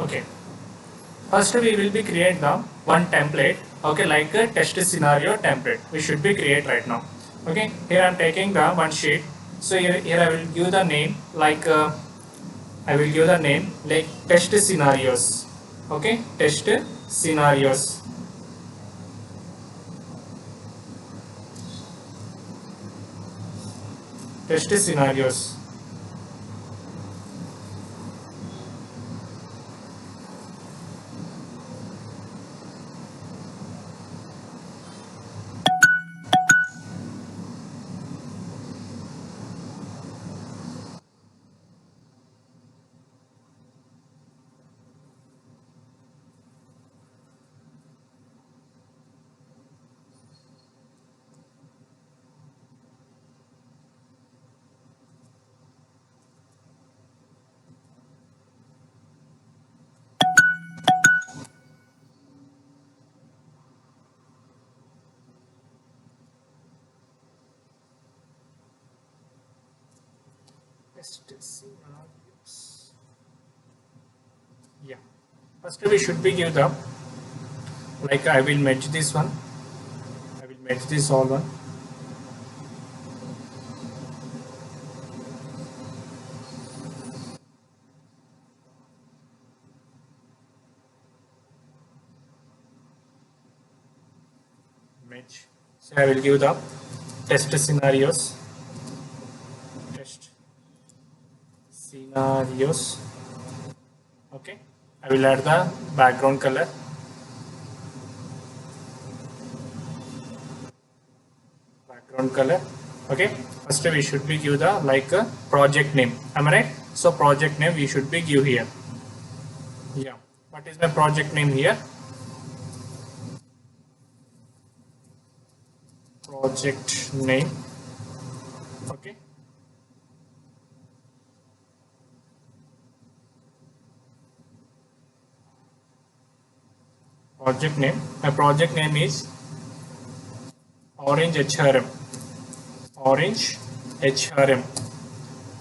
Okay, first we will be create the one template, okay, like a test scenario template we should be create right now. Okay, here I'm taking the one sheet. So here I will give the name like I will give the name like test scenarios. Okay, test scenarios. Test scenarios. Test scenarios. Yeah. First we should be give the like I will match this one. I will match this all one. Match. So I will give the test scenarios. Test scenarios. Okay. I will add the background color. Background color. Okay. First we should be give the like a project name. Am I right? So project name we should be give here. Yeah. What is my project name here? Project name. Okay. Project name. My project name is Orange HRM. Orange HRM.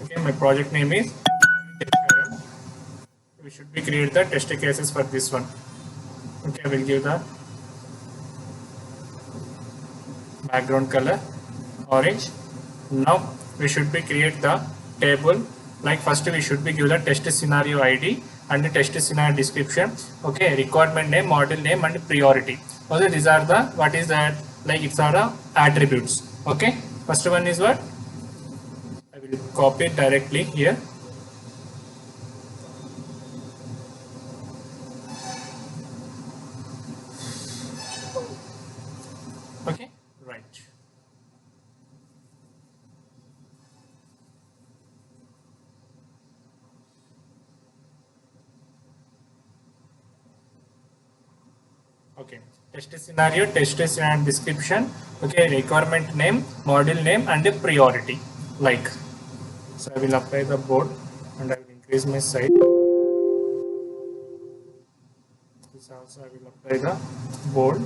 Okay, my project name is HRM. We should be create the test cases for this one. Okay, I will give the background color orange. Now we should be create the table. Like first we should be give the test scenario ID and the test scenario description. Okay, requirement name, model name, and priority. Okay, these are the what is that like it's are the attributes. Okay, first one is what I will copy it directly here. Okay, right. Okay, test scenario description. Okay, requirement name, model name, and the priority. Like, so I will apply the board and I will increase my size. This also I will apply the board.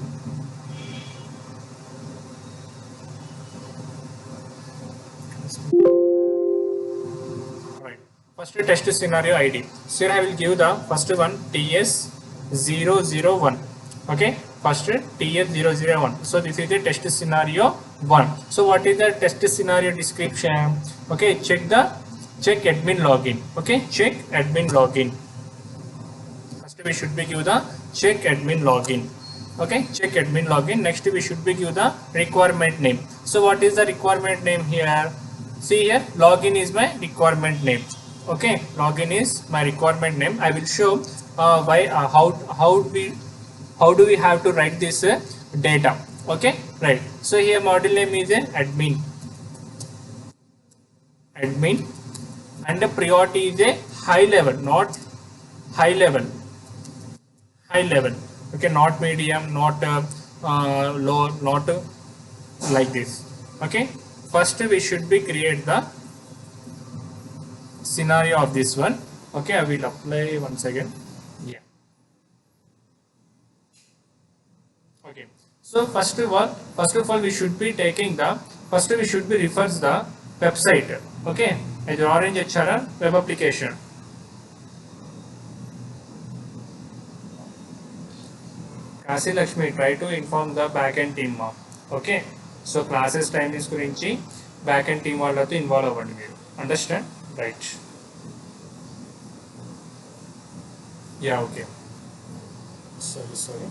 Right. First test scenario ID. So here I will give the first one TS001. Okay. First TS001. So this is the test scenario 1. So what is the test scenario description? Okay. Check admin login. Okay. Check admin login. First we should be give the check admin login. Okay. Check admin login. Next we should be give the requirement name. So what is the requirement name here? See here, login is my requirement name. Okay, login is my requirement name. I will show how do we have to write this data. Okay, right. So here model name is admin, and the priority is a high level, not high level, Okay, not medium, not low, not like this. Okay. First we should be create the scenario of this one. Okay, I will apply once again. Yeah. Okay. So first of all we should be taking the we should be refers the website. Okay, as Orange HRM web application. Kasi Lakshmi, try to inform the backend team ma. Okay, so classes timings గురించి backend team వాళ్ళతో involve అవ్వండి మీరు. Understand? Right. Yeah, okay. Sorry.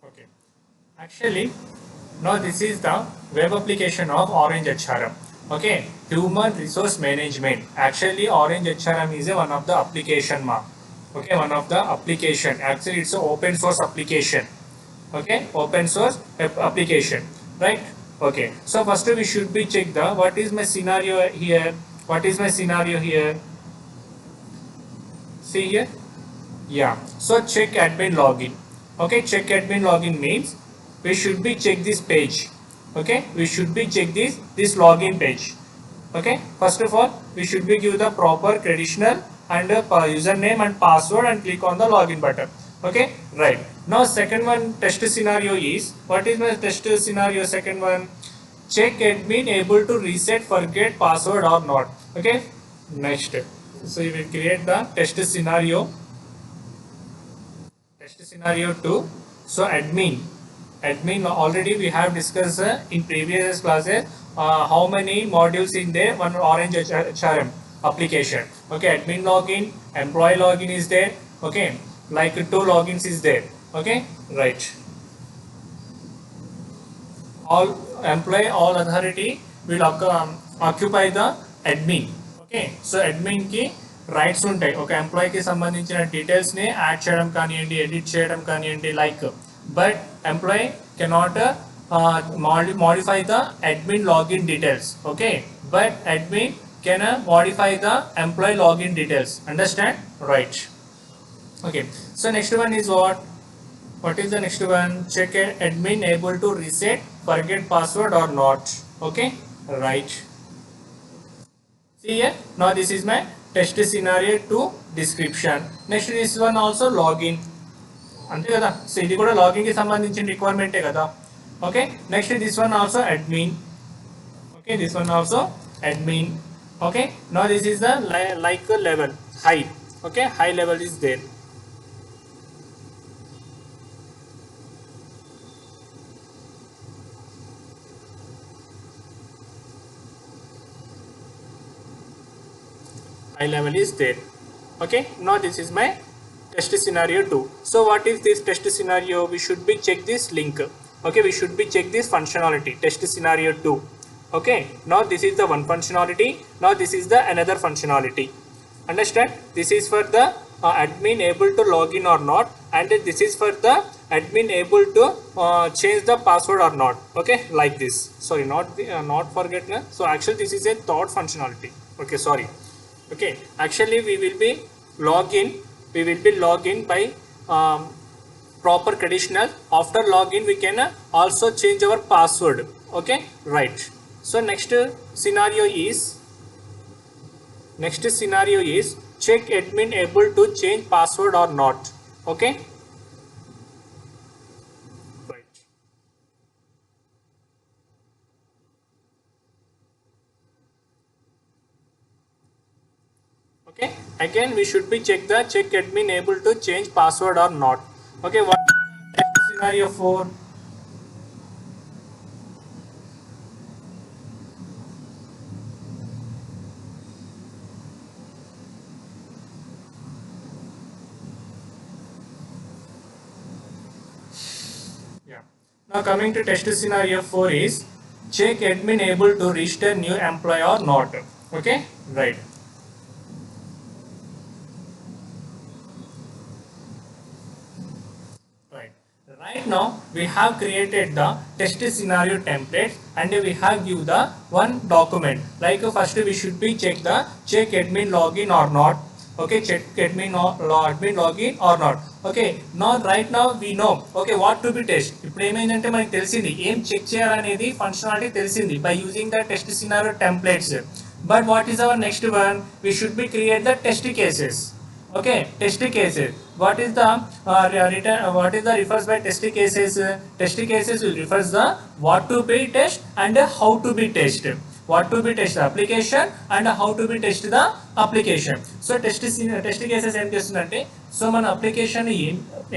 Okay. Actually, now this is the web application of Orange HRM. Okay, Human Resource Management. Actually, Orange HRM is one of the application ma. Okay, one of the application. Actually, it's an open source application. Okay, open source application, right? Okay, so first we should be check the what is my scenario here. What is my scenario here? See here. Yeah, so check admin login. Okay, check admin login means we should be check this page. Okay, we should be check this login page. Okay, first of all we should be give the proper credential and username and password and click on the login button. Okay, right. Now second one test scenario is, what is my test scenario? Second one, check admin able to reset forget password or not. Okay, next, so you will create the test scenario. Test scenario 2. So admin already we have discussed in previous classes how many modules in there, one Orange HRM application. Okay, admin login, employee login is there. Okay, like 2 logins is there. Okay, right. All employee, all authority will occupy the admin. Okay, so admin ki rights ఉంటాయి. ఒక ఎంప్లాయీకి సంబంధించిన డీటెయిల్స్ని add చేయడం కానివ్వండి, edit చేయడం కానివ్వండి, like. But employee cannot modify the admin login details. Okay, but admin can modify the employee login details. Understand? Right. Okay, so next one is what is the next one? Check admin able to reset forget password or not. Okay, right. See here, now this is my test scenario 2 description. Next this one also login. అంతే కదా, so ఇది కూడా login కి సంబంధించిన రిక్వైర్మెంటే కదా. Okay, next this one also admin. Okay, this one also admin. Okay, now this is the like level high. Okay, high level is there. High level is there. Okay, now this is my test scenario 2. So what is this test scenario? We should be check this link. Okay, we should be check this functionality, test scenario 2. Okay, now this is the one functionality, now this is the another functionality. Understand? This is for the admin able to log in or not, and this is for the admin able to change the password or not. Okay, like this. Sorry, not forget. So actually this is a third functionality. Okay, sorry. Okay, actually we will be login by proper credential. After login we can also change our password. Okay, right. So next scenario is check admin able to change password or not. Okay, right. Okay, again we should be check admin able to change password or not. Okay, what scenario 4? Yeah, now coming to test scenario 4 is check admin able to register new employee or not. Okay, right. Right now we have created the test scenario template and we have give the one document. Like first we should be check admin login or not. Okay, check admin login or not. Okay right now we know okay what to be test. ఇప్పుడు ఏమైందంటే మనకి తెలిసింది ఏం check చేయాలనేది functionality తెలిసింది by using the test scenario templates. But what is our next one? We should be create the test cases. Okay, test cases. What is the what is the refers by test cases? Test cases will refers the what to be test and how to be test. What to be test the application and how to be test the application. So test cases ఏం చేస్తుందంటే so మన application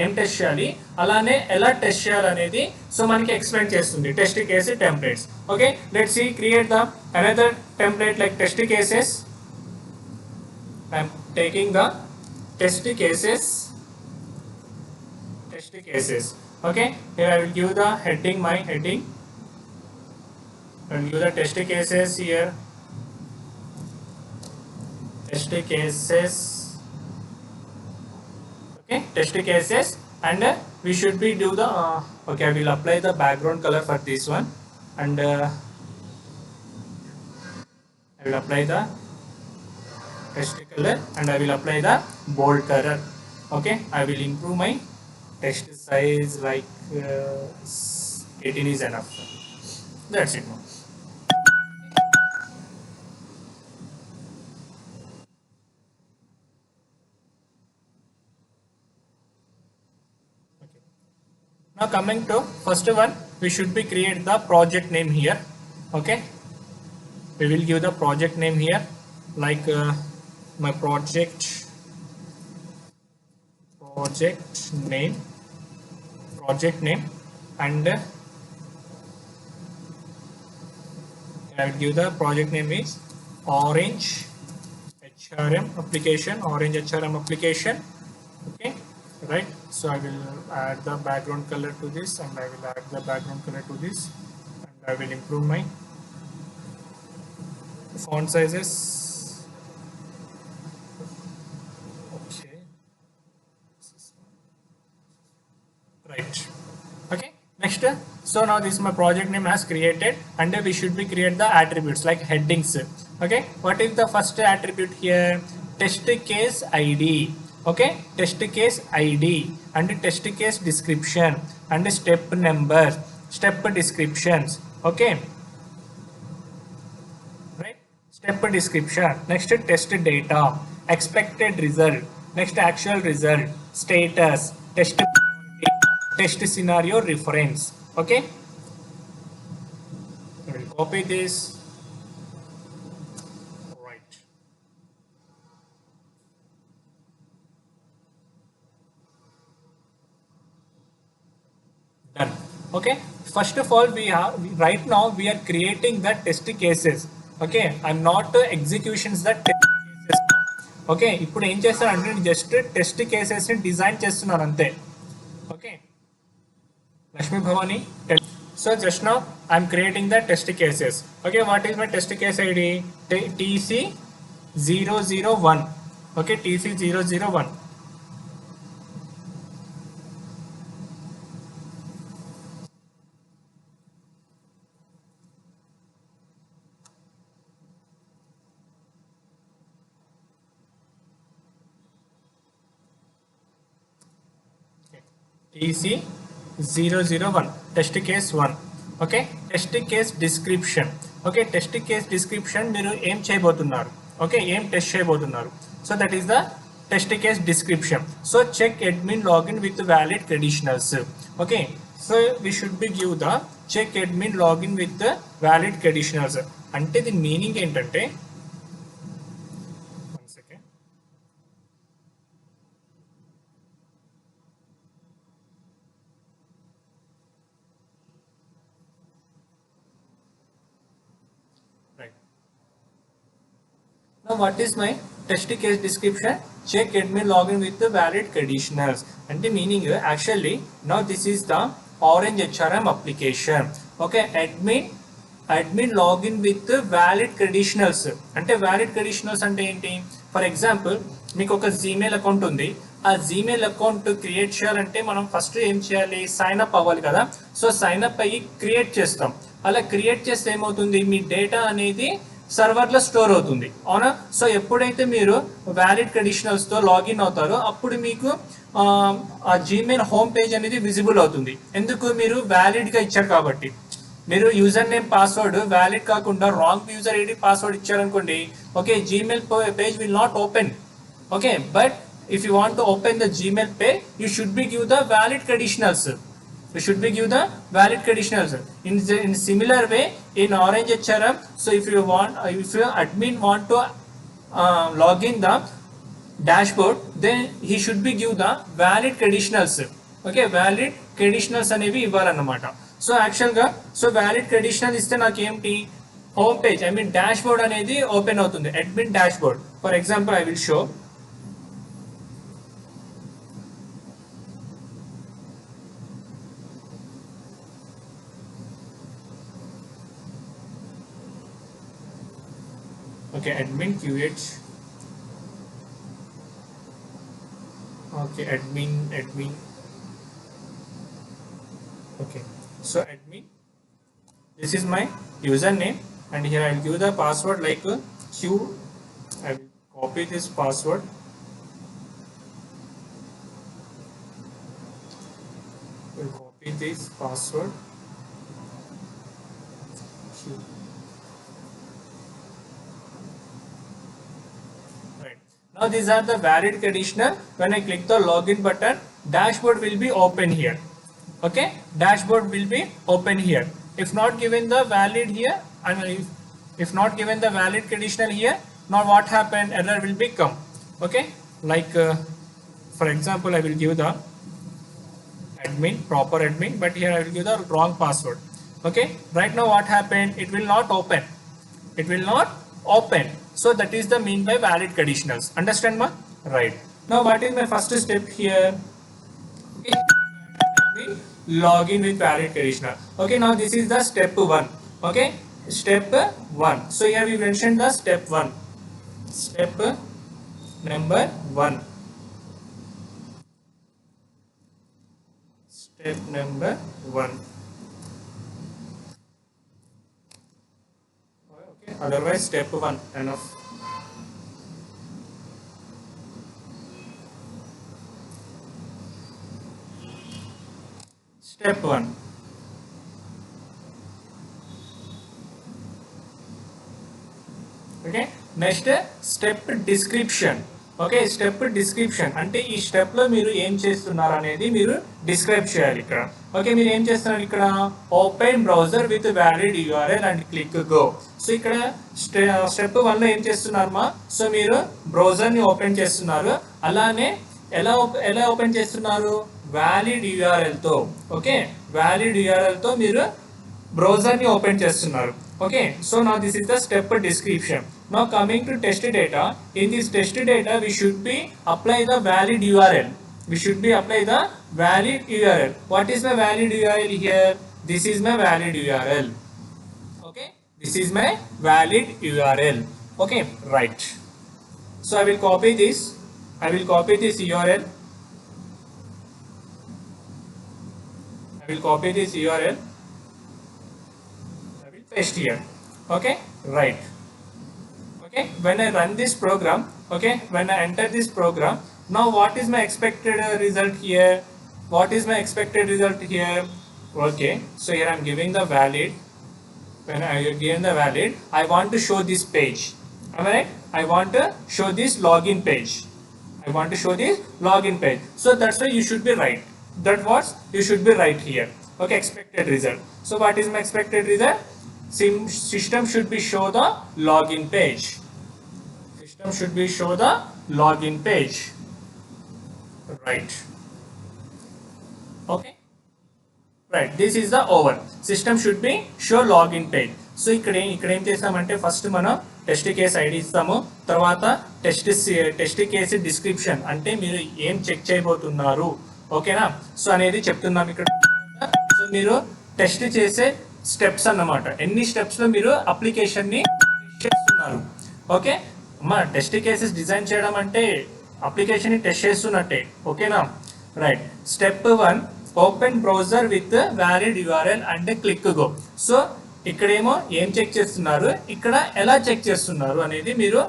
ఏం test చేయాలి అలానే ఎలా test చేయాలనేది so మనకి explain చేస్తుంది test case templates. Okay let's see create the another template like test cases. I am taking the test cases. Okay, here I will give the heading, my heading. I will give the test cases here. Test cases. Okay, test cases, and we should be do the okay, I will apply the background color for this one, and I will apply the text color, and I will apply the bold color. Okay, I will improve my text size like 18 is enough. That's it. Okay. Now coming to first one, we should be create the project name here. Okay, we will give the project name here like my project name, and I will give the project name is Orange HRM application. Okay, right. So I will add the background color to this, and I will add the background color to this, and I will improve my font sizes. Okay, right. Okay, next, so now this is my project name has created, and we should be create the attributes like headings. Okay, what is the first attribute here? Test case ID. Okay, test case ID and test case description and step number, step descriptions. Okay, right, step description. Next, test data, expected result, next actual result, status, test scenario reference. Okay, I will copy this. Right, done. Okay, first of all right now we are creating the test cases. Okay, I'm not executions the test cases. Okay, ఇప్పుడు ఏం చేస్తానంటే just test cases ని design చేస్తున్నాను అంతే. Okay, Lakshmi Bhavani. So just now I'm creating the test cases. Okay, what is my test case ID? TC001. Okay, TC001. TC001 test case 1. Okay, test case description. Okay, test case description మీరు ఏం చేయబోతున్నారు, okay ఏం test చేయబోతున్నారు. So that is the test case description. So check admin login with valid credentials. Okay, so we should be give the check admin login with the valid credentials. అంటే దీని meaning ఏంటంటే, one second. Right. Now what is my test case description? Check admin login with the valid credentials. And the meaning actually now this is the Orange HRM application. Okay, admin login with the valid credentials. అంటే valid credentials అంటే ఏంటి? For example మీకు ఒక Gmail account ఉంది. ఆ Gmail account create చేయాలంటే మనం first ఏం చేయాలి, సైన్ అప్ అవ్వాలి కదా. సో సైన్ అప్ అయ్యి క్రియేట్ చేస్తాం. అలా క్రియేట్ చేస్తే ఏమవుతుంది, మీ డేటా అనేది సర్వర్లో స్టోర్ అవుతుంది, అవునా? సో ఎప్పుడైతే మీరు వ్యాలిడ్ కండిషనల్స్తో లాగిన్ అవుతారో అప్పుడు మీకు ఆ జీమెయిల్ హోమ్ పేజ్ అనేది విజిబుల్ అవుతుంది. ఎందుకు? మీరు వ్యాలిడ్గా ఇచ్చారు కాబట్టి. మీరు యూజర్ నేమ్ పాస్వర్డ్ వ్యాలిడ్ కాకుండా రాంగ్ యూజర్ ఐడి పాస్వర్డ్ ఇచ్చారనుకోండి, okay, Gmail page will not open. Okay, but if you want to open the Gmail page, you should be give the valid conditionals. You should be give the valid conditionals. In similar way, in Orange HRM, so if your admin want to log in the dashboard, then he should be give the valid conditionals. Okay, valid conditionals అనేవి ఇవ్వాలన్నమాట. So యాక్చువల్గా so valid conditional ఇస్తే నాకు ఏంటి, home page I mean dash board అనేది open అవుతుంది, admin dash board. For example I will show. Okay, admin QH. Okay, admin. Okay, so admin. This is my username, and here I will give the password like Q. I will copy this password. Will copy this password. Q. Now these are the valid conditional. When I click the login button, dashboard will be open here. Okay, dashboard will be open here. If not given the valid here, and if not given the valid conditional here, now what happened? Error will be come. Okay, like for example, I will give the admin, proper admin, but here I will give the wrong password. Okay, right now what happened? It will not open. It will not open. So that is the mean by valid conditionals. Understand ma? Right. Now what is my first step here? Okay. Login with valid conditional. Okay, now this is the step 1. Okay, step 1. So here we mentioned the step 1. Step number 1. Step number 1. Otherwise step 1 enough. Step 1. Okay, next step description. Okay, step description అంటే ఈ step లో మీరు ఏం చేస్తున్నారు అనేది మీరు describe చేయాలి ఇక్కడ. ఓకే, మీరు ఏం చేస్తున్నారు ఇక్కడ, open browser with valid URL and click go. So ఇక్కడ స్టెప్ 1 లో ఏం చేస్తున్నారమ్మా, సో మీరు బ్రౌజర్ ని ఓపెన్ చేస్తున్నారు. అలానే ఎలా ఓపెన్ చేస్తున్నారు, వ్యాలిడ్ యూఆర్ఎల్ తో. ఓకే, వ్యాలిడ్ యూఆర్ఎల్ తో మీరు బ్రౌజర్ ని ఓపెన్ చేస్తున్నారు. Okay, so now this is the step description. Now coming to test data, in this test data we should be apply the valid URL. We should be apply the valid URL. What is my valid URL here? This is my valid URL. Okay, this is my valid URL. Okay, right. So I will copy this. I will copy this URL. I will copy this URL. Paste here. Okay, right. Okay, when I run this program, okay, when I enter this program, now what is my expected result here? What is my expected result here? Okay, so here I am giving the valid. When I give the valid, I want to show this page. Am I right? I want to show this login page. I want to show this login page. So that's why you should be right. That was you should be right here. Okay, expected result. So what is my expected result? System should be show the login page. System should be show the login page. Right. Okay. Right. This is the over. System should be show login page. So ఇక్కడ ఏం చేస్తామంటే first మనం test case ID ఇస్తాము, తర్వాత test case description అంటే మీరు ఏం check చేయబోతున్నారు, ఓకేనా, సో అనేది చెప్తున్నాం ఇక్కడ. సో మీరు టెస్ట్ చేసే స్టెప్స్ అన్నమాట, ఎన్ని స్టెప్స్ లో మీరు అప్లికేషన్ ని టెస్ట్ చేస్తున్నారు. ఓకే అమ్మా, టెస్ట్ కేసెస్ డిజైన్ చేయడం అంటే అప్లికేషన్ ని టెస్ట్ చేస్తున్నట్టే, ఓకేనా. Right. Step 1, open browser with valid URL and click go. So ఇక్కడేమో ఏం చెక్ చేస్తున్నారు, ఇక్కడ ఎలా చెక్ చేస్తున్నారు అనేది మీరు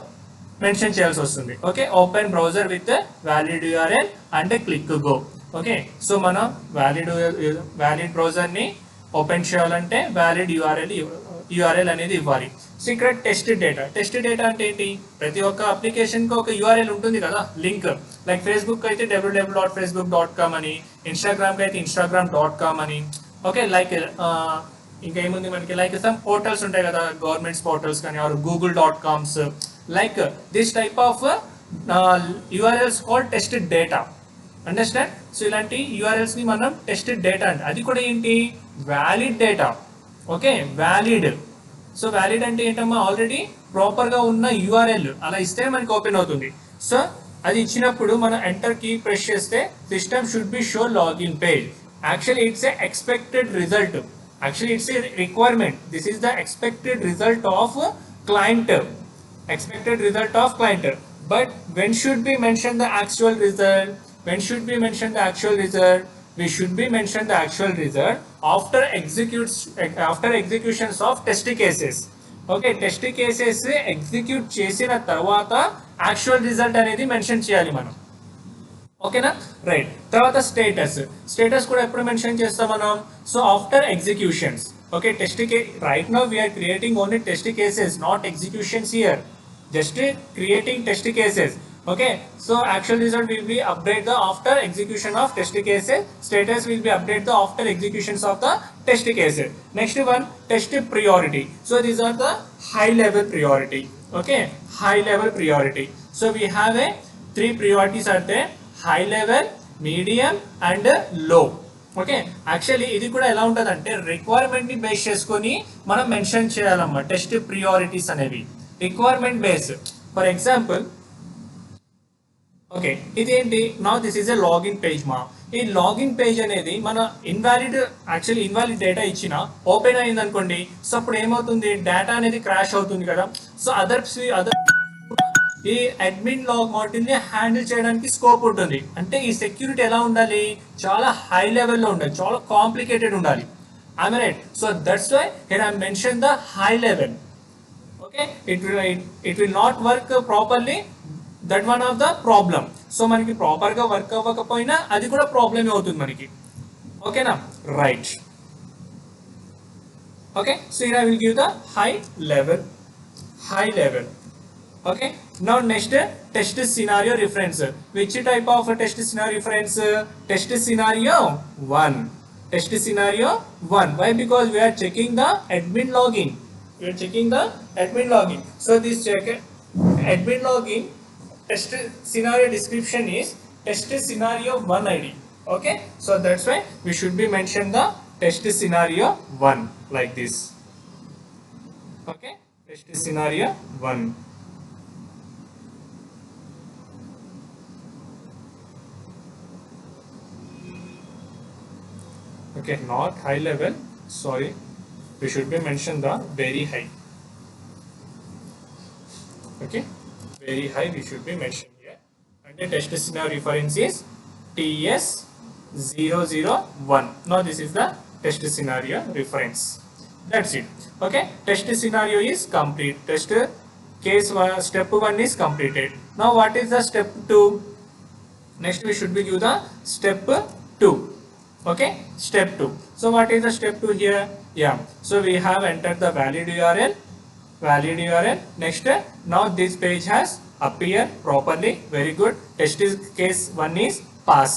మెన్షన్ చేయాల్సి వస్తుంది. Okay, open browser with valid URL and click go. Okay, so మనం వ్యాలిడ్ బ్రౌజర్ ని ఓపెన్ చేయాలంటే వ్యాలిడ్ యూఆర్ఎల్ అనేది ఇవ్వాలి. సో ఇక్కడ టెస్ట్ డేటా అంటే ఏంటి, ప్రతి ఒక్క అప్లికేషన్ కి ఒక యూఆర్ఎల్ ఉంటుంది కదా, లింక్. లైక్ ఫేస్బుక్ అయితే www.facebook.com అని, ఇన్స్టాగ్రామ్ కి అయితే instagram.com అని. ఓకే, లైక్ ఇంకా ఏముంది మనకి, లైక్ సమ్ పోర్టల్స్ ఉంటాయి కదా, గవర్నమెంట్స్ పోర్టల్స్ కానీ or google.coms. Like this type of URLs called tested data. Understand? So ఇలాంటి యూఆర్ఎల్స్ ని మనం టెస్టెడ్ డేటా అంటే, అది కూడా ఏంటి, valid data. Okay, valid. So valid అంటే ఏంటమ్మా, ఆల్రెడీ ప్రాపర్ గా ఉన్న యూఆర్ఎల్ అలా ఇస్తే మనకి ఓపెన్ అవుతుంది. సో అది ఇచ్చినప్పుడు మనం ఎంటర్ కీ ప్రెస్ చేస్తే system should be show login page. Actually it's a expected result. Actually, it's a requirement. This is the expected result of client. Expected result of client. But when should we mention the actual result? When should we mention the actual result? We should be mention the actual result after executions of test cases. Okay, test cases execute చేసిన తర్వాత actual result అనేది mention చేయాలి మనం. ఓకేనా, right. తర్వాత status కూడా ఎప్పుడు mention చేస్తాం మనం, so after executions. Okay, right now we're creating only test cases, not executions here, just creating test cases. Okay, so actual result will be updated after execution of test cases, status will be updated after executions of the test cases. Next one, test priority. So these are the high level priority. Okay, high level priority. So we have a 3 priorities are there: high level, medium and low. Okay, actually ఇది కూడా ఎలా ఉంటుంది అంటే requirement ని base చేసుకొని మనం mention చేయాలమ్మా test priorities అనేవి, requirement base. For example, okay ఇదేంటి, నా this is a login page మా. ఈ లాగిన్ పేజ్ అనేది మన ఇన్వాలిడ్ డేటా ఇచ్చిన ఓపెన్ అయింది అనుకోండి, సో అప్పుడు ఏమవుతుంది, డేటా అనేది క్రాష్ అవుతుంది కదా. సో అదర్ ఈ అడ్మిన్ లాగ్ మాడ్యూల్ ని హ్యాండిల్ చేయడానికి స్కోప్ ఉంటుంది. అంటే ఈ సెక్యూరిటీ ఎలా ఉండాలి, చాలా హై లెవెల్లో ఉండాలి, చాలా కాంప్లికేటెడ్ ఉండాలి. I mean right. So that's why here I mention the high level. Okay, it will not work properly, that one of the problem. So మనకి ప్రాపర్ గా వర్క్ అవ్వకపోయినా అది కూడా ప్రాబ్లమే అవుతుంది మనకి. ఓకేనా, right. Okay, so here I will give the high level. Okay, now next, test scenario reference. Which type of test scenario reference? Test scenario 1. Test scenario 1. Why? Because we are checking the admin login. So this check admin login test scenario description is test scenario 1 ID. Okay, so that's why we should be mention the test scenario 1 like this. Okay, test scenario 1. Okay, not high level, sorry, we should be mention the very high. Okay, very high we should be mentioned here. And the test scenario reference is TS001. Now this is the test scenario reference. That's it. Okay, test scenario is complete. Test case one, step 1 is completed. Now what is the step 2? Next we should be give the step 2. Okay, step 2. So what is the step 2 here? Yeah, so we have entered the valid URL. Next, now this page has appeared properly. Very good. Test case 1 is pass.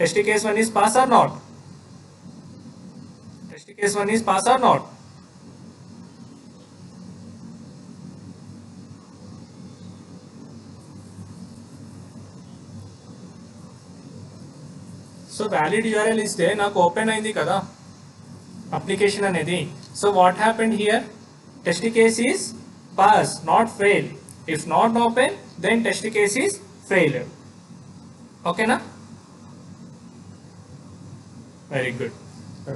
Test case 1 is pass or not? Test case 1 is pass or not? So valid URL ఇస్తే నాకు open అయింది కదా application అనేది. So what happened here, test case is pass, not fail. If not open then test case is fail. ఓకేనా, very good,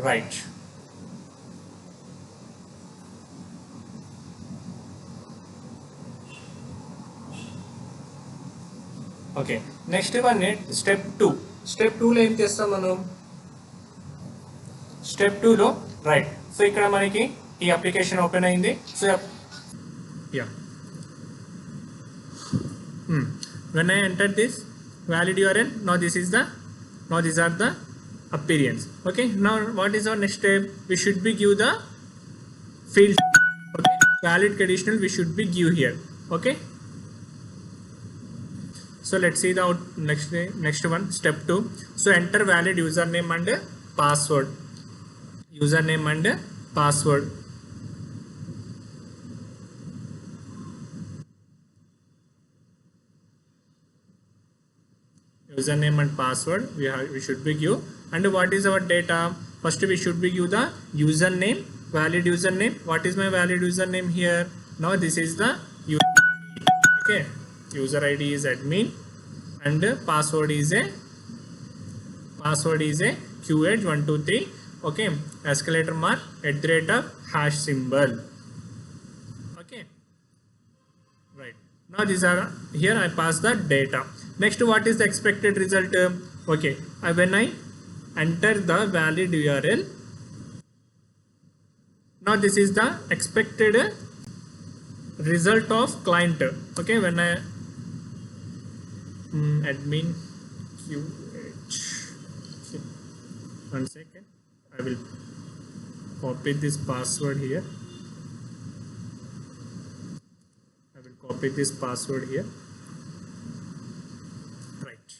right. Okay, next one step 2. Step 2లో ఏం చేస్తాం మనం, స్టెప్ 2లో రైట్. సో ఇక్కడ మనకి ఈ అప్లికేషన్ ఓపెన్ అయింది. So yeah. When I enter this valid URL, now this is the, now these are the appearance. Okay, now what is our next step? We should be give the field. Okay, valid conditional we should be give here. Okay, so let's see the next one, step 2. So enter valid username and password. Username and password. Username and password we should be give. And what is our data? First we should be give the username, valid username. What is my valid username here? Now this is the user ID. Okay, user ID is admin and password is a QH123. Okay, escalator mark @ hash symbol. Okay, right. Now these are here I pass the data. Next, what is the expected result? Okay, when I enter the valid URL, now this is the expected result of client. Okay, when I admin QH, one second, I will copy this password here. I will copy this password here. Right.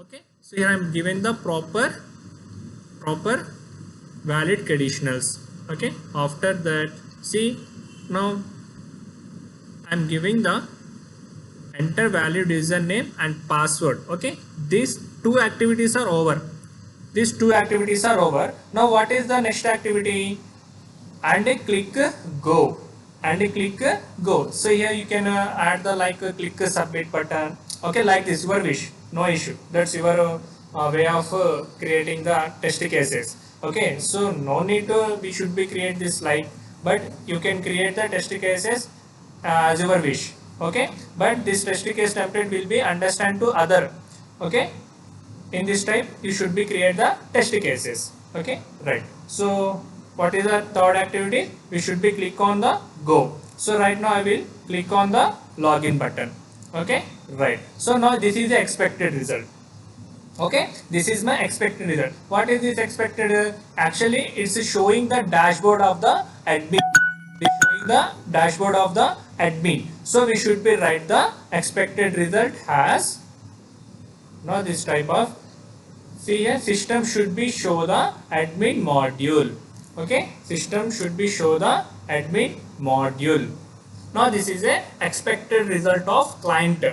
Okay, so here I am given the proper valid conditionals. Okay, after that, see, now I am giving the enter valid username and password. Okay, these two activities are over. These two activities are over. Now what is the next activity? And click go, and click go. So here you can add the click submit button. Okay, like this, your wish, no issue. That's your way of creating the test cases. Okay, so no need to we should be create this but you can create the test cases as your wish. Okay, but this test case template will be understand to other. Okay, in this type you should be create the test cases. Okay, right. So what is the third activity? We should be click on the go. So right now I will click on the login button. Okay, right. So now this is the expected result. Okay, this is my expected result. What is this expected? Actually it's showing the dashboard of the admin. It's showing the dashboard of the admin. So we should be write the expected result as, now this type of, see here, system should be show the admin module. Okay, system should be show the admin module. Now this is a expected result of client.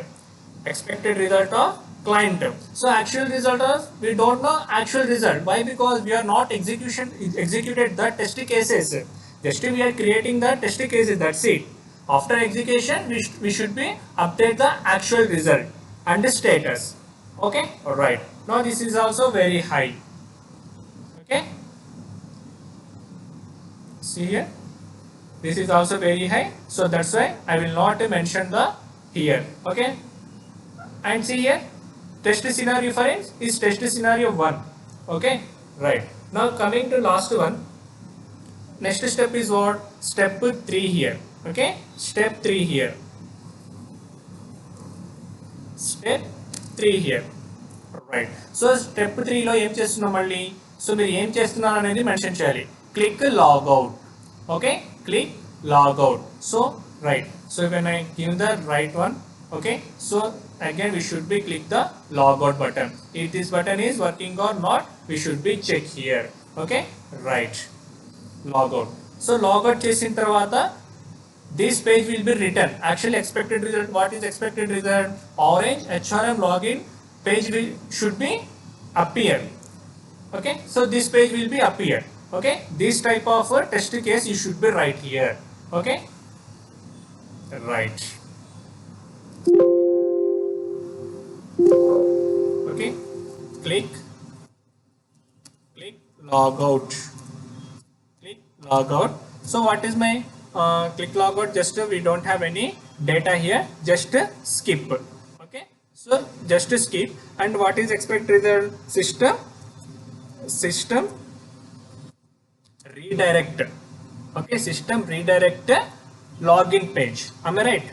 Expected result of client. So actual result of, we don't know actual result. Why? Because we are not executed the test cases. Just we are creating the test cases, that's it. After execution we should be update the actual result and the status. Okay, all right. Now this is also very high. Okay, see here, this is also very high, so that's why I will not mention the here. Okay, and see here, test scenario for it is test scenario 1. Okay, right. Now coming to last one, next step is what? Step 3 here. Okay, step 3 here, step 3 here. Right. So step 3 లో ఏం చేస్తున్నాం మళ్ళీ? So మీరు ఏం చేస్తున్నారు అనేది mention చేయాలి. Click log out. Okay, click log out. So right. So when I give the right one, okay, so again we should be click the log out button. If this button is working or not, we should be check here. Okay, right. Log out. So log out చేసిన తర్వాత this page will be written. Actually expected result, what is expected result? Orange HRM login page should be appear. Okay, so this page will be appear. Okay, this type of test case you should be right here. Okay, right. Okay, click log out, click log out. So what is my click log out? Just we don't have any data here, just skip. Okay, so just skip. And what is expected result? System redirect. Okay, system redirect login page. Am I right?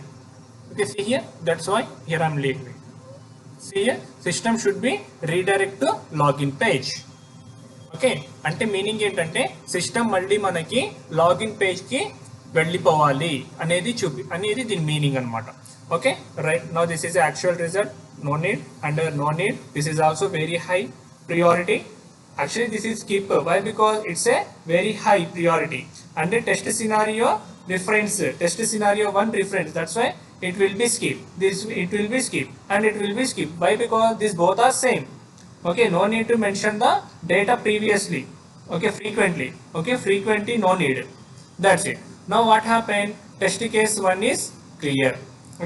Okay, see here, that's why here I'm leaving. See here, system should be redirect to login page. Okay అంటే meaning ఏంటంటే system మళ్ళీ మనకి login page కి వెళ్ళిపోవాలి అనేది దీని meaning అన్నమాట. Okay right now this is actual result. No need and no need. This is also very high priority. Actually this is skip. Why? Because it's a very high priority. And the test scenario reference, test scenario 1 reference, that's why it will be skip. It will be skip and it will be skip. Why? Because these both are same. Okay, no need to mention the data previously. Okay, frequently. Okay, frequently no need. That's it. Now what happened? Test case 1 is clear.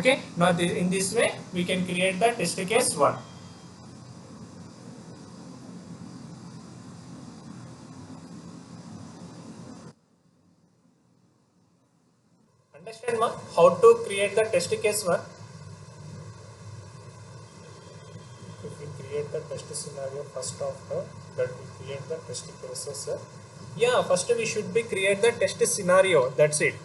Okay, now in this way we can create the test case 1. Understand ma how to create the test case 1? If we create the test scenario first after that we create the test cases. Yeah, first we should be create the test scenario. That's it.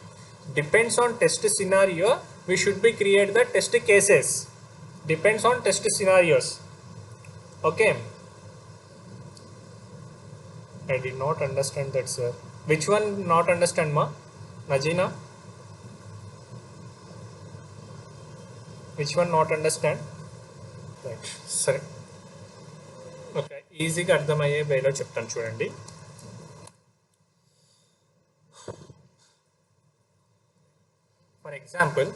Depends on test scenario we should be create the test cases. Depends on test scenarios. Okay. I did not understand that, sir. Which one not understand ma? Najina? Which one not understand? Right. Sorry. Okay. ఈజీగా అర్థమయ్యే వేలో చెప్తాను చూడండి. For example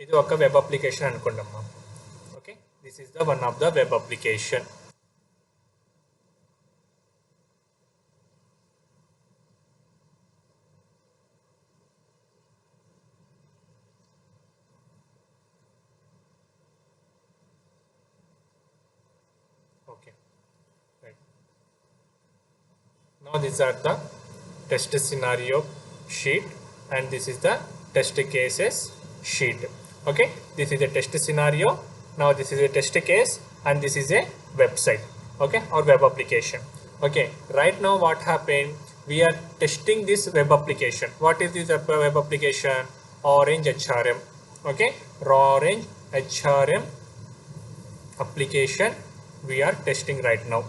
ఇది ఒక web application అనుకోండమ్మా. Okay, this is the one of the web application. Okay, right. Now these are the test scenario sheet and this is the test cases sheet. Okay, this is a test scenario. Now this is a test case and this is a website. Okay, or web application. Okay, right now what happened? We are testing this web application. What is this web application? Orange HRM. Okay, Orange HRM application we are testing right now.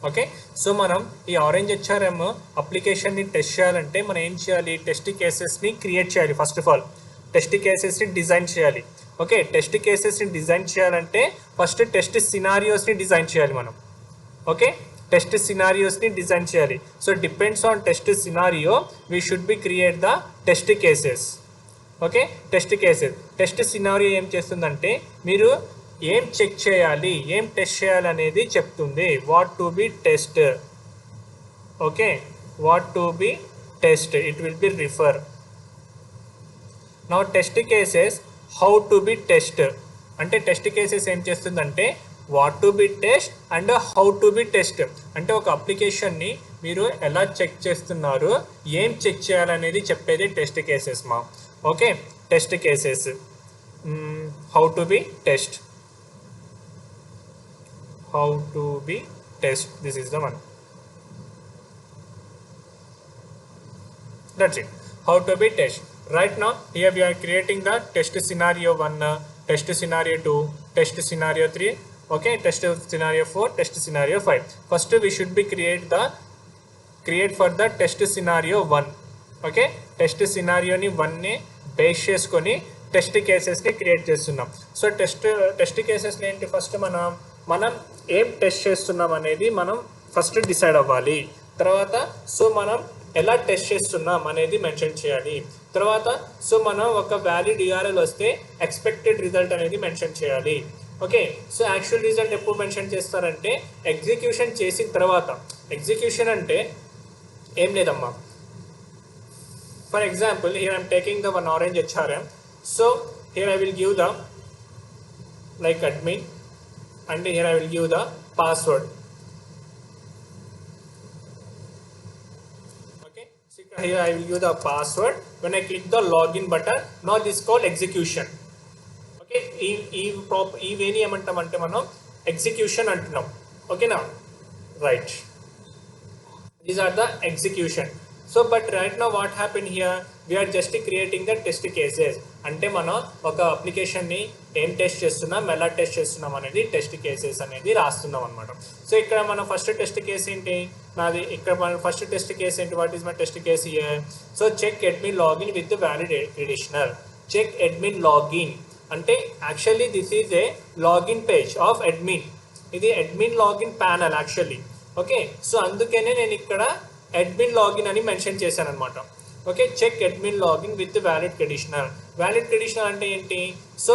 Okay, so మనం ఈ orange HRM అప్లికేషన్ని test చేయాలంటే మనం ఏం చేయాలి? Test కేసెస్ని create చేయాలి. First of all test కేసెస్ని design చేయాలి. ఓకే, టెస్ట్ కేసెస్ని డిజైన్ చేయాలంటే ఫస్ట్ టెస్ట్ సినారియోస్ని డిజైన్ చేయాలి మనం. ఓకే, టెస్ట్ సినారియోస్ని డిజైన్ చేయాలి. So depends on test scenario we should be create the test cases. Okay, test scenario ఏం చేస్తుందంటే మీరు ఏం చెక్ చేయాలి, ఏం టెస్ట్ చేయాలి అనేది చెప్తుంది. What to be test. Okay, what to be test it will be refer. Now test cases how to be test అంటే టెస్ట్ కేసెస్ ఏం చేస్తుందంటే what to be test and how to be test అంటే ఒక అప్లికేషన్ని మీరు ఎలా check చేస్తున్నారు, ఏం check చేయాలనేది చెప్పేది టెస్ట్ కేసెస్ మా. Okay, test cases how to be test. How to be test, this is the one. That's it, how to be test. Right now here we are creating the test scenario 1, test scenario 2, test scenario 3, okay, test scenario 4, test scenario 5. First we should be create for the test scenario 1. okay, test scenario ni 1 ని base చేసుకొని test కేసెస్ని create చేస్తున్నాం. So test కేసెస్ని ఏంటి, first మనం ఏం test చేస్తున్నాం అనేది మనం ఫస్ట్ డిసైడ్ అవ్వాలి. తర్వాత సో మనం ఎలా టెస్ట్ చేస్తున్నాం అనేది మెన్షన్ చేయాలి. తర్వాత సో మనం ఒక వ్యాలిడ్ యూఆర్ఎల్ వస్తే ఎక్స్పెక్టెడ్ రిజల్ట్ అనేది మెన్షన్ చేయాలి. ఓకే, సో యాక్చువల్ రిజల్ట్ ఎప్పుడు మెన్షన్ చేస్తారంటే ఎగ్జిక్యూషన్ చేసిన తర్వాత. ఎగ్జిక్యూషన్ అంటే ఏం లేదమ్మా. For example here I'm taking the one orange HRM. So here I will give the like admin and here I will give the password. Okay, so here I will give the password. When I click the login button, now this is called execution. Okay, ఈ వేని ఏమంటామంటే మనం execution అంటున్నాం. ఓకేనా, right, these are the execution. So but right now what happen here we're just creating the test cases. అంటే మనం ఒక అప్లికేషన్ని ఏం test చేస్తున్నాం, ఎలా టెస్ట్ చేస్తున్నాం అనేది టెస్ట్ కేసెస్ అనేది రాస్తున్నాం అనమాట. సో ఇక్కడ మనం ఫస్ట్ టెస్ట్ కేసు ఏంటి నాది, ఇక్కడ మన ఫస్ట్ టెస్ట్ కేసు ఏంటి, what is my test case here. So check admin login with valid credential. Check admin login అంటే actually this is a login page of admin. ఇది admin login panel actually. Okay, so అందుకనే నేను ఇక్కడ admin login అని mention చేశాను అనమాట. Okay, check admin login with valid credential. Valid credential అంటే ఏంటి, సో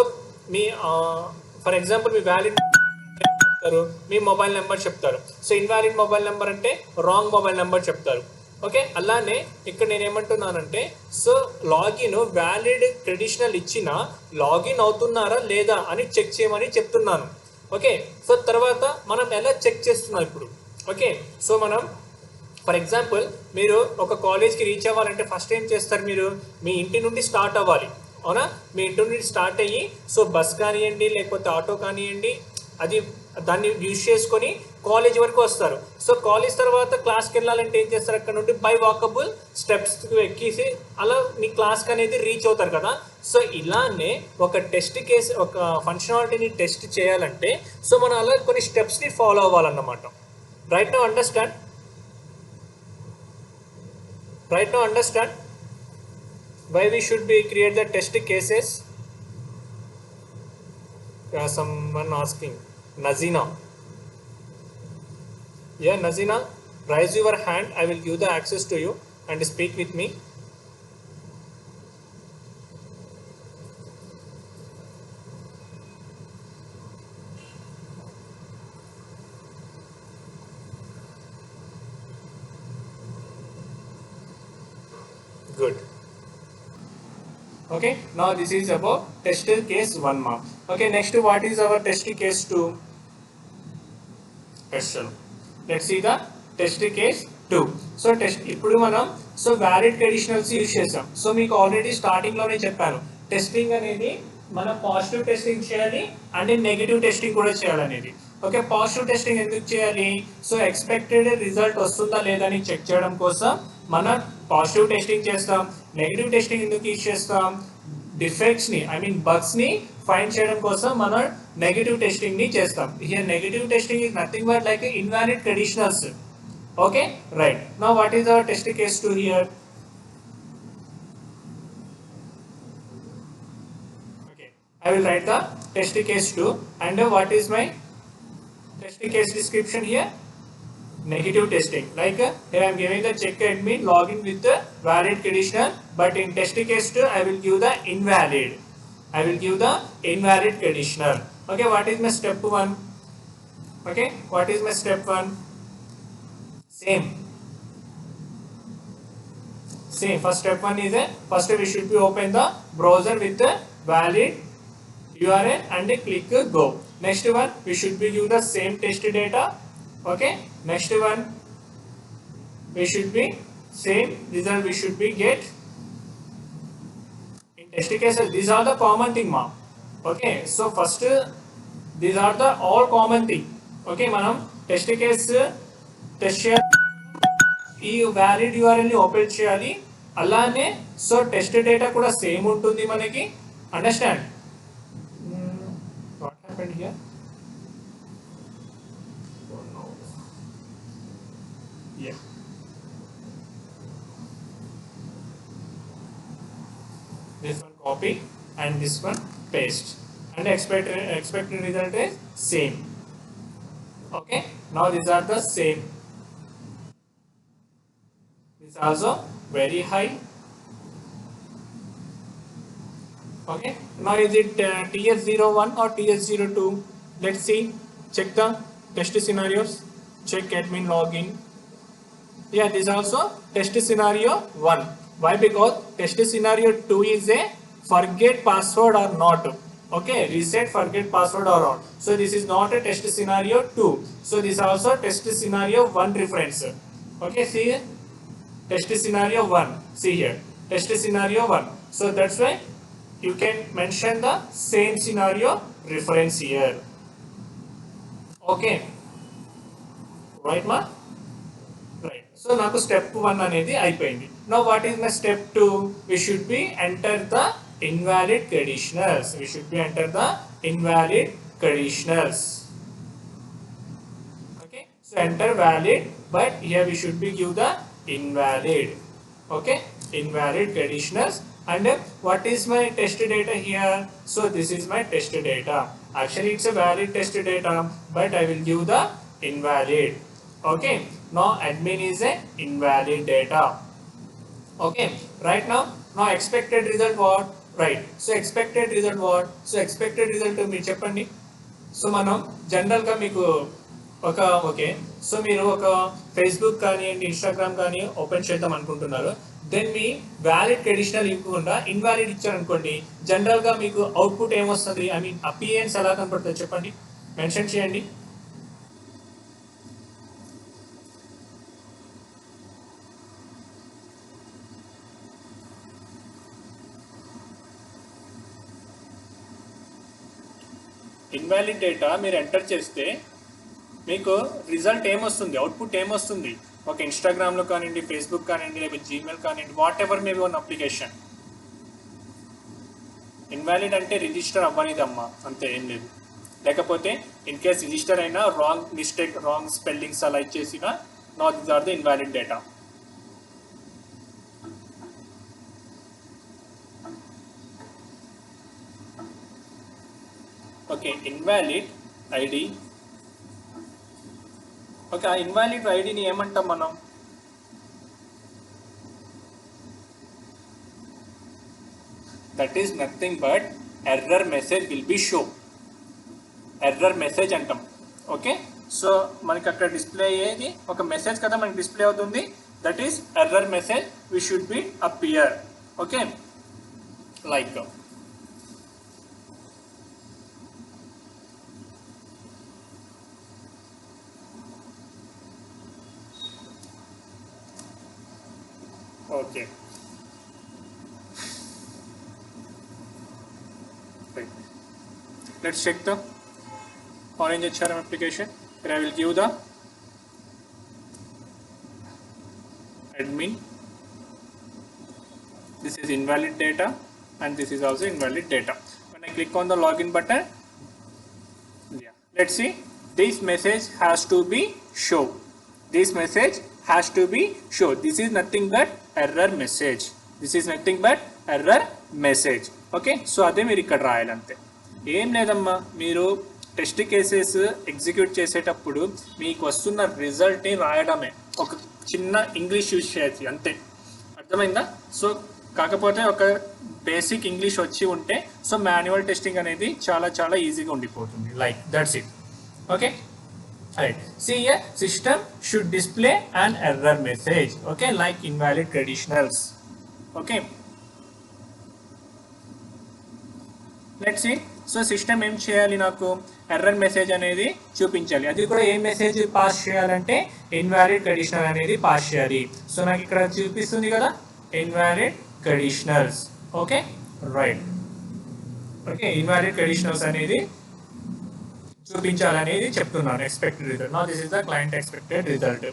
మీ ఫర్ ఎగ్జాంపుల్ మీ వ్యాలిడ్ చెప్తారు, మీ మొబైల్ నెంబర్ చెప్తారు. సో ఇన్వాలిడ్ మొబైల్ నెంబర్ అంటే రాంగ్ మొబైల్ నెంబర్ చెప్తారు. ఓకే, అలానే ఇక్కడ నేను ఏమంటున్నానంటే సో లాగిన్ వ్యాలిడ్ క్రెడిషనల్ ఇచ్చిన లాగిన్ అవుతున్నారా లేదా అని చెక్ చేయమని చెప్తున్నాను. ఓకే, సో తర్వాత మనం ఎలా చెక్ చేస్తున్నాం ఇప్పుడు. ఓకే, సో మనం ఫర్ ఎగ్జాంపుల్ మీరు ఒక కాలేజ్కి రీచ్ అవ్వాలంటే ఫస్ట్ ఏం చేస్తారు, మీరు మీ ఇంటి నుండి స్టార్ట్ అవ్వాలి. అవునా, మీ ఇంటి నుండి స్టార్ట్ అయ్యి సో బస్ కానివ్వండి లేకపోతే ఆటో కానివ్వండి అది దాన్ని యూజ్ చేసుకొని కాలేజ్ వరకు వస్తారు. సో కాలేజ్ తర్వాత క్లాస్కి వెళ్ళాలంటే ఏం చేస్తారు, అక్కడ నుండి బై వాకబుల్ స్టెప్స్ ఎక్కేసి అలా మీ క్లాస్కి అనేది రీచ్ అవుతారు కదా. సో ఇలానే ఒక టెస్ట్ కేసు ఒక ఫంక్షనాలిటీని టెస్ట్ చేయాలంటే సో మనం అలా కొన్ని స్టెప్స్ని ఫాలో అవ్వాలన్నమాట. Right now understand, right now understand why we should be create the test cases. Someone asking, Nazina. Yeah, Nazina, raise your hand, I will give the access to you and speak with me. Good. Okay, now this is about test case 1 mark. Okay, next what is our test case 2 question. Let's see the test case 2. So test ఇప్పుడు మనం so valid conditionals use చేసాం. So మీకు already starting లోనే చెప్పాను testing అనేది మనం positive testing చేయాలి and negative testing కూడా చేయాలనేది. ఓకే, పాజిటివ్ టెస్టింగ్ ఎందుకు చేయాలి, సో ఎక్స్పెక్టెడ్ రిజల్ట్ వస్తుందా లేదా అని చెక్ చేయడం కోసం మనం పాజిటివ్ టెస్టింగ్ చేస్తాం. నెగిటివ్ టెస్టింగ్ ఎందుకు యూజ్ చేస్తాం, డిఫెక్ట్స్ ని ఐ మీన్ బగ్స్ ని ఫైండ్ చేయడం కోసం మనం నెగిటివ్ టెస్టింగ్ ని చేస్తాం. Here negative testing is nothing but like invalid conditionals. Okay, right. Now what is our test case 2 here. Okay, I will write the test case 2 and what is my test case description here. Negative testing, like here I am giving the check admin login with the valid conditional, but in test case 2 I will give the invalid. I will give the invalid conditional. Okay, what is my step 1? Okay, what is my step 1? Same. First step 1 is first we should be open the browser with the valid URL and click go. Next one we should be give the same test data. Okay, next one we should be same result we should be get in test cases. These are the common thing ma. Okay, so first these are the all common thing. Okay, manam test case test ఈ valid URL ని open చేయాలి, అలానే so test data కూడా same ఉంటుంది మనకి. Understand what happened here. Yeah, this one copy and this one paste and expected result is same. Okay, now these are the same. This also very high. Okay, now is it TS01 or TS02? Let's see, check the test scenarios, check admin login. Yeah, this is also test scenario 1. Why? Because test scenario 2 is a forget password or not. Okay, reset forget password or not. So this is not a test scenario 2. So this is also test scenario 1 reference. Okay, see here, test scenario 1. See here, test scenario 1. So that's why you can mention the same scenario reference here. Okay, right ma? Right. So నాకు step 1 అనేది అయిపోయింది. Now what is my step 2? We should be enter the invalid conditionals. We should be enter the invalid conditionals. Okay, so enter valid, but here we should be give the invalid. Okay, invalid conditionals. And what is my test data here? So this is my test data. Actually it's a valid test data, but I will give the invalid. Okay, now admin is a invalid data. Okay, right now expected result what? Right, so expected result what? So expected result మీరు చెప్పండి. So మనం జనరల్గా మీకు okay, so మీరు ఒక Facebook కానివ్వండి, Instagram కానీ open చేద్దాం అనుకుంటున్నారు. దెన్ మీ వ్యాలిడ్ కండిషనల్ ఇవ్వకుండా ఇన్వాలిడ్ ఇచ్చారనుకోండి, జనరల్గా మీకు అవుట్పుట్ ఏమొస్తుంది? ఐ మీన్ అపియరెన్స్ ఎలా కనపడుతుంది చెప్పండి, మెన్షన్ చేయండి. ఇన్వాలిడ్ డేటా మీరు ఎంటర్ చేస్తే మీకు రిజల్ట్ ఏమొస్తుంది, అవుట్పుట్ ఏమొస్తుంది? ఒక ఇన్స్టాగ్రామ్లో కానివ్వండి, ఫేస్బుక్ కానివ్వండి, లేకపోతే జీమెయిల్ కానివ్వండి, whatever maybe one application. Invalid అంటే రిజిస్టర్ అవ్వనిదమ్మా, అంతే, ఏం లేదు. లేకపోతే ఇన్ కేస్ రిజిస్టర్ అయినా రాంగ్ మిస్టేక్, రాంగ్ స్పెల్లింగ్స్ అలా ఇచ్చేసిన, not these are the invalid data. Okay, invalid ID. Okay, ఆ ఇన్వాలిడ్ ఐడిని ఏమంటాం మనం? That is nothing but error message will be show. Error message అంటాం. ఓకే, సో మనకి అక్కడ డిస్ప్లే అయ్యేది ఒక మెసేజ్ కదా, మనకి డిస్ప్లే అవుతుంది. That is error message we should be appear. Okay, like okay, right. Let's check the orange HRM application. Here I will give the admin. This is invalid data and this is also invalid data. When I click on the login button, yeah, let's see, this message has to be show. This message has to be show. This is nothing but error message. This is nothing but error message. Okay, so అదే మీరు ఇక్కడ రాయాలంతే, ఏం లేదమ్మా. మీరు test cases execute చేసేటప్పుడు మీకు వస్తున్న రిజల్ట్ని రాయడమే, ఒక చిన్న ఇంగ్లీష్ యూజ్ చేయొచ్చు అంతే, అర్థమైందా? సో కాకపోతే ఒక బేసిక్ ఇంగ్లీష్ వచ్చి ఉంటే సో మాన్యువల్ టెస్టింగ్ అనేది చాలా చాలా ఈజీగా ఉండిపోతుంది. Like that's it. Okay, right, see here, system should display an error message, okay, like invalid conditionals. Okay, let's see. So system ఏం చేయాలి, నాకు ఎర్రర్ మెసేజ్ అనేది చూపించాలి. అది కూడా ఏ మెసేజ్ పాస్ చేయాలంటే ఇన్వాలిడ్ కండిషనల్ అనేది పాస్ చేయాలి. సో నాకు ఇక్కడ చూపిస్తుంది కదా invalid conditionals. Okay, right. Okay, invalid conditionals అనేది చూపించాలనేది చెప్తున్నాను. Expected result. Now this is the client expected result.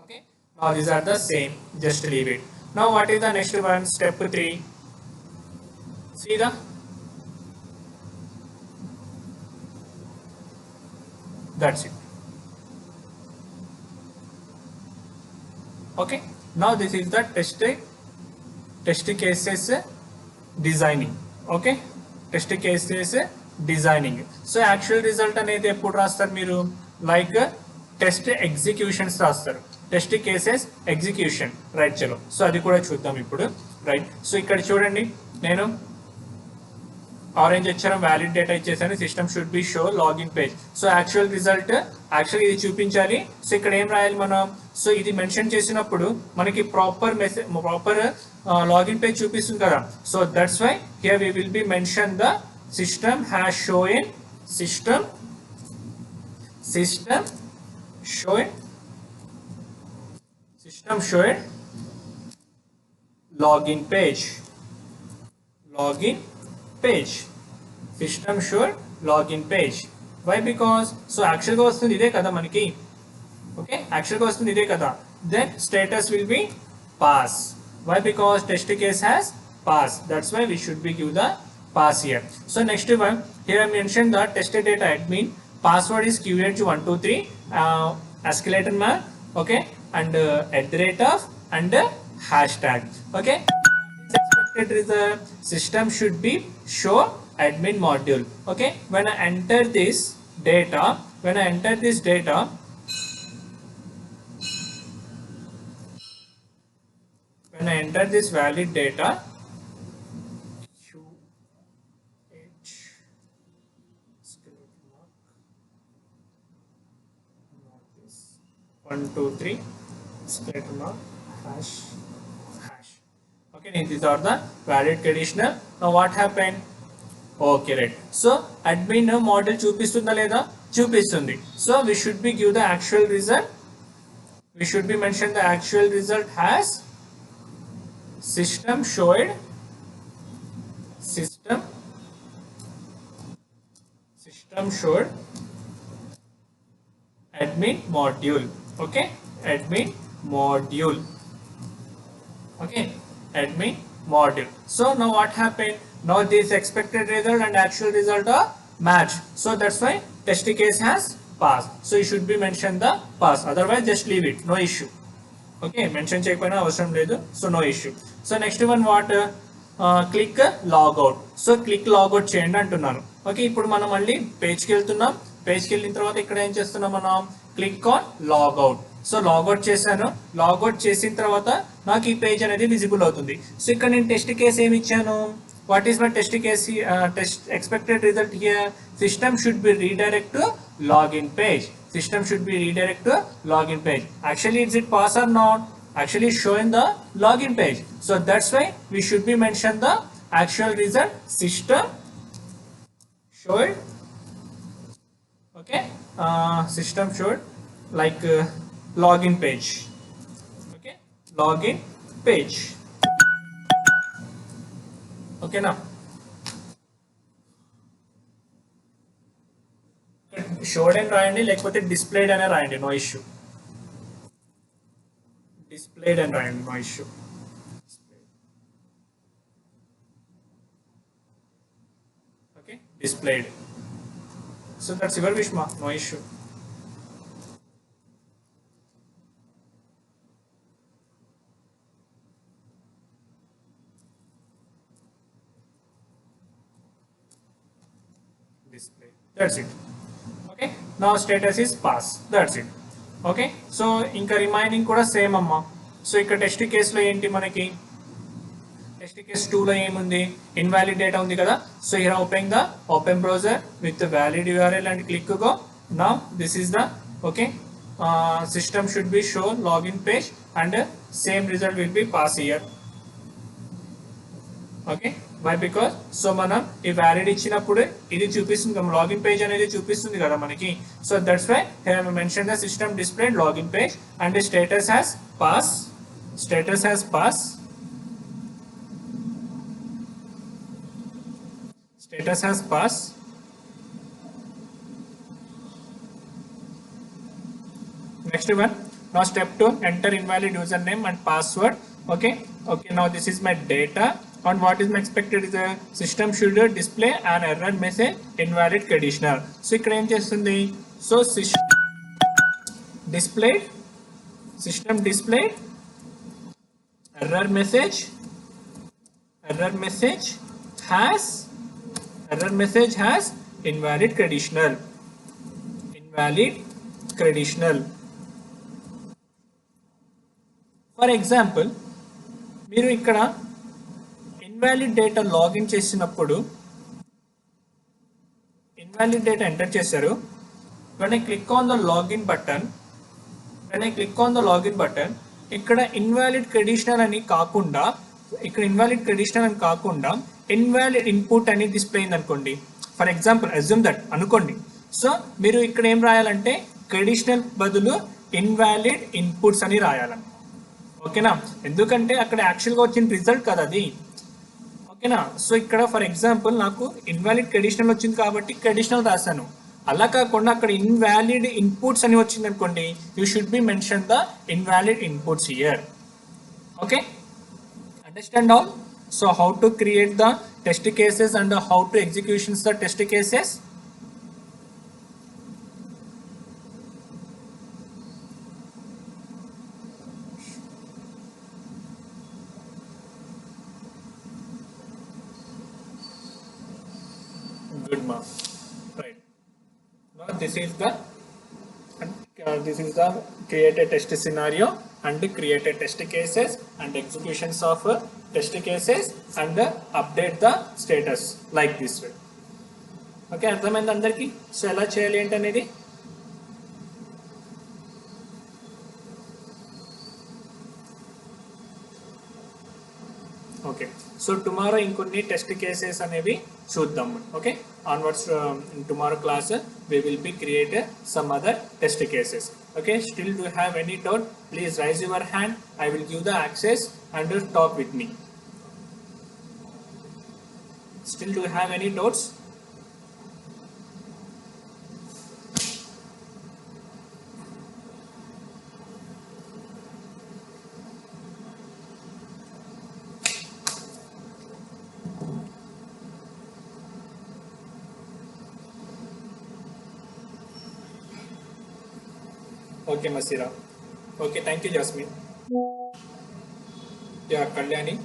Okay, now these are the same, just leave it. Now what is the next one? Step 3. See the that's it. Okay, now this is the test cases designing. Okay, test cases designing. So actual result అనేది ఎప్పుడు రాస్తారు మీరు? Like test executions రాస్తారు, test cases execution. Right, చలో, so అది కూడా చూద్దాం ఇప్పుడు. రైట్, సో ఇక్కడ చూడండి, నేను ఆరెంజ్ HRM వ్యాలిడ్ డేటా ఇచ్చేసాను. System should be show login page. So actual result యాక్చువల్గా ఇది చూపించాలి. సో ఇక్కడ ఏం రాయాలి మనం? సో ఇది మెన్షన్ చేసినప్పుడు మనకి proper message, proper login page చూపిస్తుంది కదా. So that's why here we will be mention the system has shown system showing login page. System showed login page. Why? Because so actual గా వస్తుంది ఇదే కదా మనకి. ఓకే, యాక్చువల్ గా వస్తుంది ఇదే కదా. then status will be pass. Why? Because test case has pass. That's why we should be give the pass here. So next one, here I mentioned the test data admin password is QH123 escalator man, okay, and at the rate of and hashtag, okay. Expected result system should be show admin module, okay. When I enter this data, when I enter this data, when I enter this valid data, QH 123 escalator mark hash. Okay, these are the valid conditional. Now what happened? Okay, right. So admin model చూపిస్తుందా లేదా? చూపిస్తుంది. So we should be give the actual result. We should be mention the actual result has system showed system showed admin module. Okay, admin module. Okay, admin module. So now what happened? Now this expected result and actual result are match. So that's why test case has pass. So you should be mention the pass. Otherwise just leave it. No issue. Okay, mention చేయకపోయినా అవసరం లేదు. So no issue. So next one what? Click logout. So click logout చేయండి అంటున్నాను. Okay, ఇప్పుడు మనం మళ్ళీ పేజ్కి వెళ్తున్నాం. పేజ్కి వెళ్ళిన తర్వాత ఇక్కడ ఏం చేస్తున్నాం మనం? Click on logout. So logout చేశాను. లాగౌట్ చేసిన తర్వాత నాకు ఈ పేజ్ అనేది విజిబుల్ అవుతుంది. సో ఇక్కడ నేను టెస్ట్ కేసు ఏమి ఇచ్చాను? What is my test case? Test expected result here. System should be redirect to login page. System should be redirect to login page. Actually, is it pass or not? Actually, showing the login page. So that's why we should be mention the actual result. System showed. Okay. System showed like login page. Okay. Login page. Okay, now showed and రాయండి, లేకపోతే displayed అనే రాయండి, no issue. Displayed and రాయండి, no issue. Okay, displayed. So that's your wish, ma, no issue. Display. That's it. Okay. Now status is pass. That's it. Okay. So ఇంకా remaining కూడా same అమ్మా. So ఇక్కడ test కేసులో ఏంటి మనకి? Test case 2లో ఏముంది? ఇన్వాలిడ్ డేటా ఉంది కదా. So here opening the open browser with the valid URL and click go. Now this is the okay. System should be show login page and same result will be pass here. Okay. Why? Because so మనం ఈ valid ఇచ్చినప్పుడు ఇది చూపిస్తుంది, login page అనేది చూపిస్తుంది కదా మనకి. So that's why here I mention the system displayed login page and status has pass. Status has pass. Status has pass. Next one. Now step 2, enter invalid username and password. Okay. Okay. Now this is my data. And what is my expected is the system should display an error message invalid conditional. So ఇక్కడ ఏం చేస్తుంది? So system displayed error message has invalid conditional. For example, మీరు ఇక్కడ invalid data login చేసినప్పుడు invalid data enter చేశారు. when I click on the login button ఇక్కడ invalid conditional అని కాకుండా ఇన్వాలిడ్ ఇన్పుట్ అని డిస్ప్లే అయింది అనుకోండి. ఫర్ ఎగ్జాంపుల్ అజ్యూమ్ దట్ అనుకోండి. సో మీరు ఇక్కడ ఏం రాయాలంటే కండిషనల్ బదులు ఇన్వాలిడ్ ఇన్పుట్స్ అని రాయాలి. ఓకేనా? ఎందుకంటే అక్కడ యాక్చువల్గా వచ్చిన రిజల్ట్ కదా అది. ఓకేనా? సో ఇక్కడ ఫర్ ఎగ్జాంపుల్ నాకు ఇన్వాలిడ్ కండిషనల్ వచ్చింది కాబట్టి కండిషనల్ రాశాను. అలా కాకుండా అక్కడ ఇన్వాలిడ్ ఇన్పుట్స్ అని వచ్చింది అనుకోండి, you should be mention the invalid inputs here. Okay, understand all? So how to create the test cases and how to executions the test cases? Good, ma'am. Right. Now this is the create a test scenario and create a test cases and executions of test cases and update the status like this way. Okay, అర్థమైంది అందరికి? So ఎలా చేయాలి ఏంటనేది. Okay, so tomorrow ఇంకొన్ని test cases అనేవి చూద్దాం. Okay, onwards tomorrow class we will be create some other test cases. Okay, still do you have any doubt? Please raise your hand. I will give the access and talk with me. Still do you have any doubts? Okay, Masira. Okay, thank you, Jasmine. Yeah, Kalyani.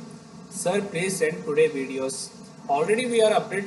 Sir, please send today videos. Already we are updating.